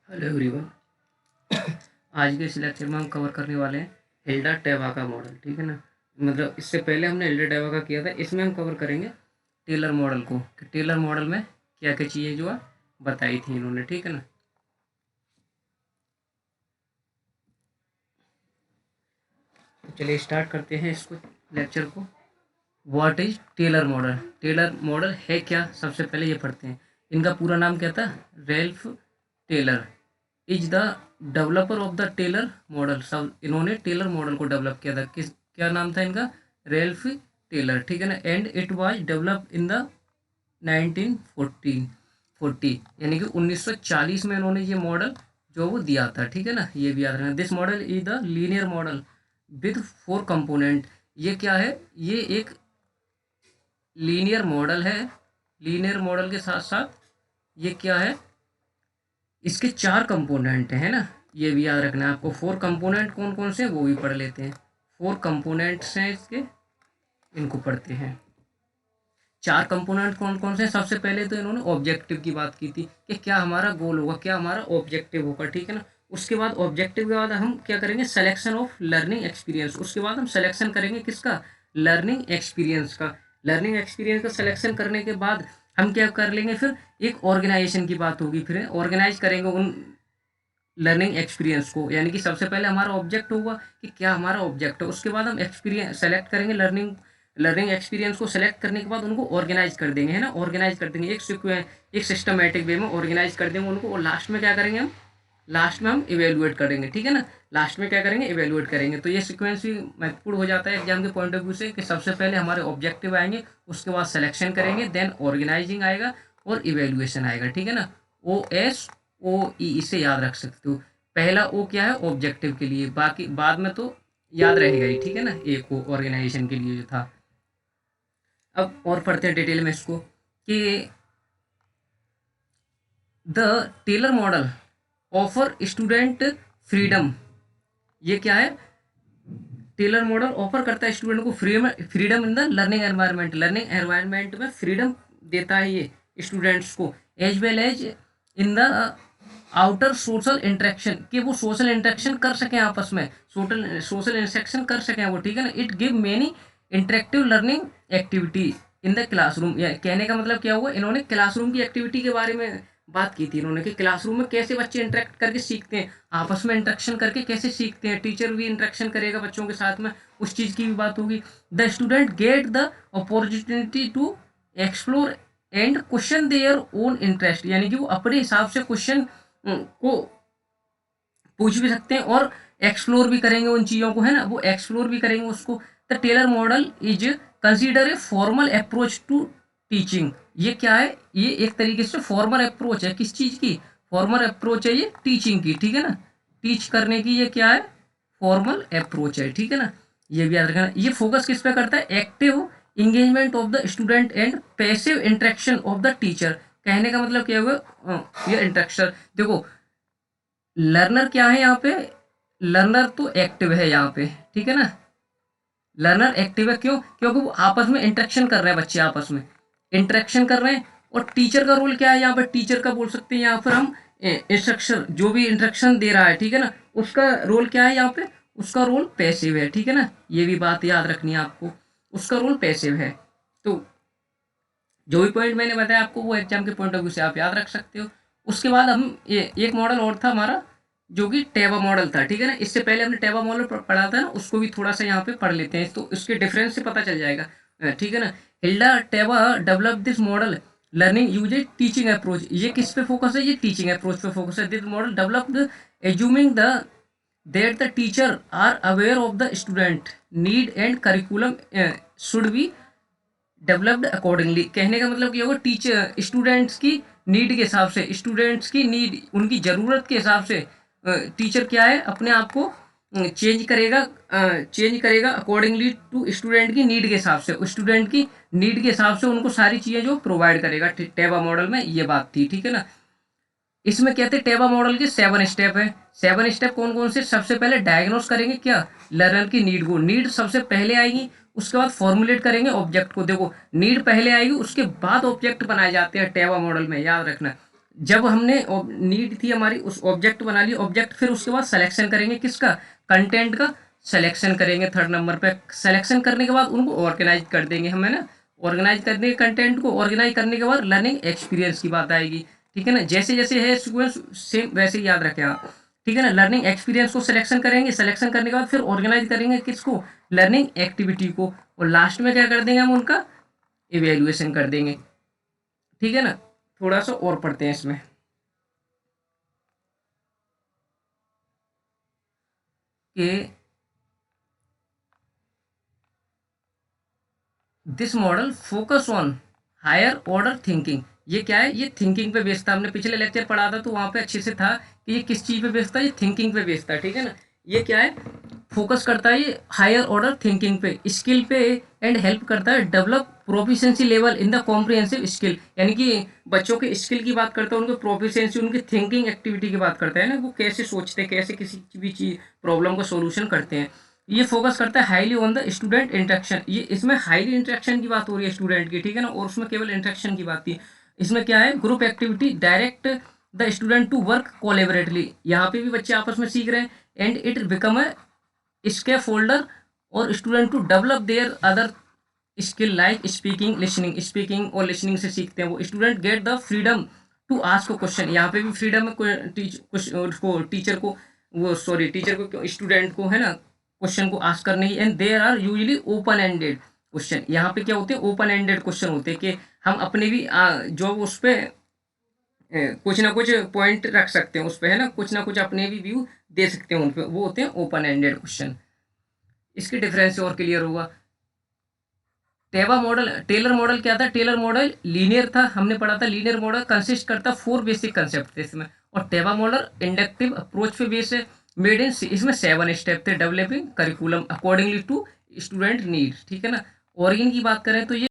Hello everyone. आज के इस लेक्चर में हम कवर करने वाले हैं हिल्डा टेबा का मॉडल। ठीक है ना, मतलब इससे पहले हमने हिल्डा टेबा का किया था। इसमें हम कवर करेंगे टेलर मॉडल को कि टेलर मॉडल में क्या क्या चीज़ें जो है बताई थी इन्होंने। ठीक है ना, तो चलिए स्टार्ट करते हैं इसको, लेक्चर को। What is Tyler model? Tyler model है क्या, सबसे पहले ये पढ़ते हैं। इनका पूरा नाम क्या था? Ralph Tyler is the developer of the Tyler model. सब इन्होंने टेलर मॉडल को डेवलप किया था। किस क्या नाम था इनका? Ralph Tyler. ठीक है ना, and it was develop in the 1940 यानी कि 1940 में इन्होंने ये मॉडल जो वो दिया था। ठीक है ना, ये भी याद रखना। This model is the linear model with 4 component. ये क्या है? ये एक लीनियर मॉडल है। लीनियर मॉडल के साथ साथ ये क्या है? इसके 4 कंपोनेंट है ना, ये भी याद रखना है आपको। 4 कंपोनेंट कौन कौन से, वो भी पढ़ लेते हैं। 4 कंपोनेंट्स हैं इसके, इनको पढ़ते हैं। 4 कंपोनेंट कौन कौन से? सबसे पहले तो इन्होंने ऑब्जेक्टिव की बात की थी कि क्या हमारा गोल होगा, क्या हमारा ऑब्जेक्टिव होगा। ठीक है ना, उसके बाद ऑब्जेक्टिव के बाद हम क्या करेंगे? Selection of learning experience. उसके बाद हम सिलेक्शन करेंगे किसका? लर्निंग एक्सपीरियंस का। लर्निंग एक्सपीरियंस का सिलेक्शन करने के बाद हम क्या कर लेंगे? फिर एक ऑर्गेनाइजेशन की बात होगी, फिर ऑर्गेनाइज करेंगे उन लर्निंग एक्सपीरियंस को। यानी कि सबसे पहले हमारा ऑब्जेक्ट होगा कि क्या हमारा ऑब्जेक्ट है, उसके बाद हम एक्सपीरियंस सेलेक्ट करेंगे। लर्निंग लर्निंग एक्सपीरियंस को सेलेक्ट करने के बाद उनको ऑर्गेनाइज कर देंगे, है ना। ऑर्गेनाइज कर देंगे एक सिस्टमेटिक वे में ऑर्गेनाइज कर देंगे उनको। और लास्ट में क्या करेंगे हम? लास्ट में हम इवेलुएट करेंगे। ठीक है ना, लास्ट में क्या करेंगे? इवेलुएट करेंगे। तो ये सीक्वेंस भी महत्वपूर्ण हो जाता है एग्जाम के पॉइंट ऑफ व्यू से कि सबसे पहले हमारे ऑब्जेक्टिव आएंगे, उसके बाद सिलेक्शन करेंगे, देन ऑर्गेनाइजिंग आएगा और इवेलुएशन आएगा। ठीक है ना, OSOE इसे याद रख सकते हो। पहला ओ क्या है? ऑब्जेक्टिव के लिए, बाकी बाद में तो याद रहेगा ही। ठीक है ना, एक ओ ऑर्गेनाइजेशन के लिए जो था। अब और पढ़ते हैं डिटेल में इसको कि the Tyler model offer student freedom. ये क्या है? टेलर मॉडल ऑफर करता है स्टूडेंट को freedom in the learning environment. Learning environment में फ्रीडम देता है ये स्टूडेंट्स को, as well as in the outer social interaction, कि वो सोशल इंटरेक्शन कर सकें आपस में, सोशल सोशल इंटरेक्शन कर सकें वो। ठीक है ना, it give many interactive learning activity in the classroom. या कहने का मतलब क्या हुआ? इन्होंने क्लासरूम की एक्टिविटी के बारे में बात की थी इन्होंने कि क्लासरूम में कैसे बच्चे इंटरेक्ट करके सीखते हैं, आपस में इंटरेक्शन करके कैसे सीखते हैं। टीचर भी इंटरेक्शन करेगा बच्चों के साथ में, उस चीज़ की भी बात होगी। The student get the opportunity to explore and question their own interest. यानी कि वो अपने हिसाब से क्वेश्चन को पूछ भी सकते हैं और एक्सप्लोर भी करेंगे उन चीज़ों को, है ना, वो एक्सप्लोर भी करेंगे उसको। The Tyler model is consider a formal approach to teaching. ये क्या है? ये एक तरीके से फॉर्मल अप्रोच है। किस चीज़ की? फॉर्मल अप्रोच है ये टीचिंग की। ठीक है ना, टीच करने की ये क्या है? फॉर्मल अप्रोच है। ठीक है ना, ये भी याद रखना। ये फोकस किस पे करता है? Active engagement of the student and passive interaction of the teacher. कहने का मतलब क्या हुआ? ये इंटरेक्शन देखो, लर्नर क्या है यहाँ पे? लर्नर तो एक्टिव है यहाँ पे। ठीक है ना, लर्नर एक्टिव है क्यों? क्योंकि वो आपस में इंटरेक्शन कर रहे हैं, बच्चे आपस में इंटरेक्शन कर रहे हैं। और टीचर का रोल क्या है यहाँ पे? टीचर का बोल सकते हैं यहाँ पर हम इंस्ट्रक्शन, जो भी इंस्ट्रक्शन दे रहा है, ठीक है ना, उसका रोल क्या है यहाँ पे? उसका रोल पैसिव है। ठीक है ना, ये भी बात याद रखनी है आपको, उसका रोल पैसिव है। तो जो भी पॉइंट मैंने बताया आपको वो एग्जाम के पॉइंट ऑफ व्यू से आप याद रख सकते हो। उसके बाद हम एक मॉडल और था हमारा जो कि टेबा मॉडल था। ठीक है ना, इससे पहले हमने टेबा मॉडल पढ़ा था ना, उसको भी थोड़ा सा यहाँ पे पढ़ लेते हैं तो इसके डिफरेंस से पता चल जाएगा। ठीक है ना, Hilda Taba develop this model learning use teaching approach. ये किस पे फोकस है? ये टीचिंग अप्रोच पे फोकस है। This model developed assuming the that the teacher are aware of the student need and curriculum should be developed accordingly. कहने का मतलब क्या होगा? टीचर स्टूडेंट्स की नीड के हिसाब से, स्टूडेंट्स की नीड, उनकी ज़रूरत के हिसाब से टीचर क्या है? अपने आप को चेंज करेगा अकॉर्डिंगली टू स्टूडेंट की नीड के हिसाब से। स्टूडेंट की नीड के हिसाब से उनको सारी चीज़ें जो प्रोवाइड करेगा। टेबा मॉडल में ये बात थी। ठीक है ना, इसमें कहते हैं टेबा मॉडल के 7 स्टेप है। 7 स्टेप कौन कौन से? सबसे पहले डायग्नोस करेंगे क्या? लर्नर की नीड को, नीड सबसे पहले आएगी। उसके बाद फॉर्मुलेट करेंगे ऑब्जेक्ट को। देखो, नीड पहले आएगी, उसके बाद ऑब्जेक्ट बनाए जाते हैं टेबा मॉडल में, याद रखना। जब हमने नीड थी हमारी, उस ऑब्जेक्ट बना लिया ऑब्जेक्ट, फिर उसके बाद सिलेक्शन करेंगे किसका, कंटेंट का सिलेक्शन करेंगे। थर्ड नंबर पे सिलेक्शन करने के बाद उनको ऑर्गेनाइज कर देंगे हम, है ना। ऑर्गेनाइज कर देंगे कंटेंट को, ऑर्गेनाइज करने के बाद लर्निंग एक्सपीरियंस की बात आएगी, ठीक है ना। जैसे जैसे है सीक्वेंस सेम वैसे ही याद रखें आप, ठीक है ना। लर्निंग एक्सपीरियंस को सिलेक्शन करेंगे, सिलेक्शन करने के बाद फिर ऑर्गेनाइज करेंगे किसको, लर्निंग एक्टिविटी को, और लास्ट में क्या कर देंगे हम, उनका इवेल्युएशन कर देंगे, ठीक है ना। थोड़ा सा और पढ़ते हैं इसमें कि this model focus on higher order thinking. ये क्या है, ये थिंकिंग पे बेस्ड था। हमने पिछले लेक्चर पढ़ा था तो वहाँ पे अच्छे से था कि ये किस चीज़ पे बेस्ड था, ये थिंकिंग पे बेस्ड था, ठीक है ना। ये क्या है, फोकस करता है ये हायर ऑर्डर थिंकिंग पे, स्किल पे, एंड हेल्प करता है develop proficiency level in the comprehensive skill. यानी कि बच्चों के स्किल की बात करता है, उनके प्रोफिशिएंसी, उनकी थिंकिंग एक्टिविटी की बात करता है ना, वो कैसे सोचते हैं, कैसे किसी भी चीज प्रॉब्लम का सोल्यूशन करते हैं। ये फोकस करता है highly on the student interaction. ये इसमें हाईली इंटरेक्शन की बात हो रही है स्टूडेंट की, ठीक है ना, और उसमें केवल इंटरेक्शन की बात थी। इसमें क्या है, group activity direct the student to work collaboratively. यहाँ पे भी बच्चे आपस में सीख रहे हैं, and it become a scaffolder और student to develop their other skill like speaking listening. Speaking और लिसनिंग से सीखते हैं वो। Student get the freedom to ask question. यहाँ पे भी फ्रीडम है उसको टीचर को, वो सॉरी टीचर को, स्टूडेंट को, है ना, क्वेश्चन को आस्क करने की। And there are usually open ended question. यहाँ पे क्या होते हैं, ओपन एंडेड क्वेश्चन होते हैं कि हम अपने भी जो उस पर कुछ ना कुछ पॉइंट रख सकते हैं उस पर, है ना, कुछ ना कुछ अपने भी व्यू दे सकते हैं उन पर, वो होते हैं ओपन एंडेड क्वेश्चन। इसके डिफरेंस और क्लियर होगा। टेबा मॉडल, टेलर मॉडल क्या था, टेलर मॉडल लीनियर था, हमने पढ़ा था। लीनियर मॉडल कंसिस्ट करता 4 बेसिक कंसेप्ट थे इसमें, और टेबा मॉडल इंडक्टिव अप्रोच पे बेस है, मेड इन, इसमें 7 स्टेप थे, developing curriculum accordingly to student need, ठीक है ना। ओरिजिन की बात करें तो ये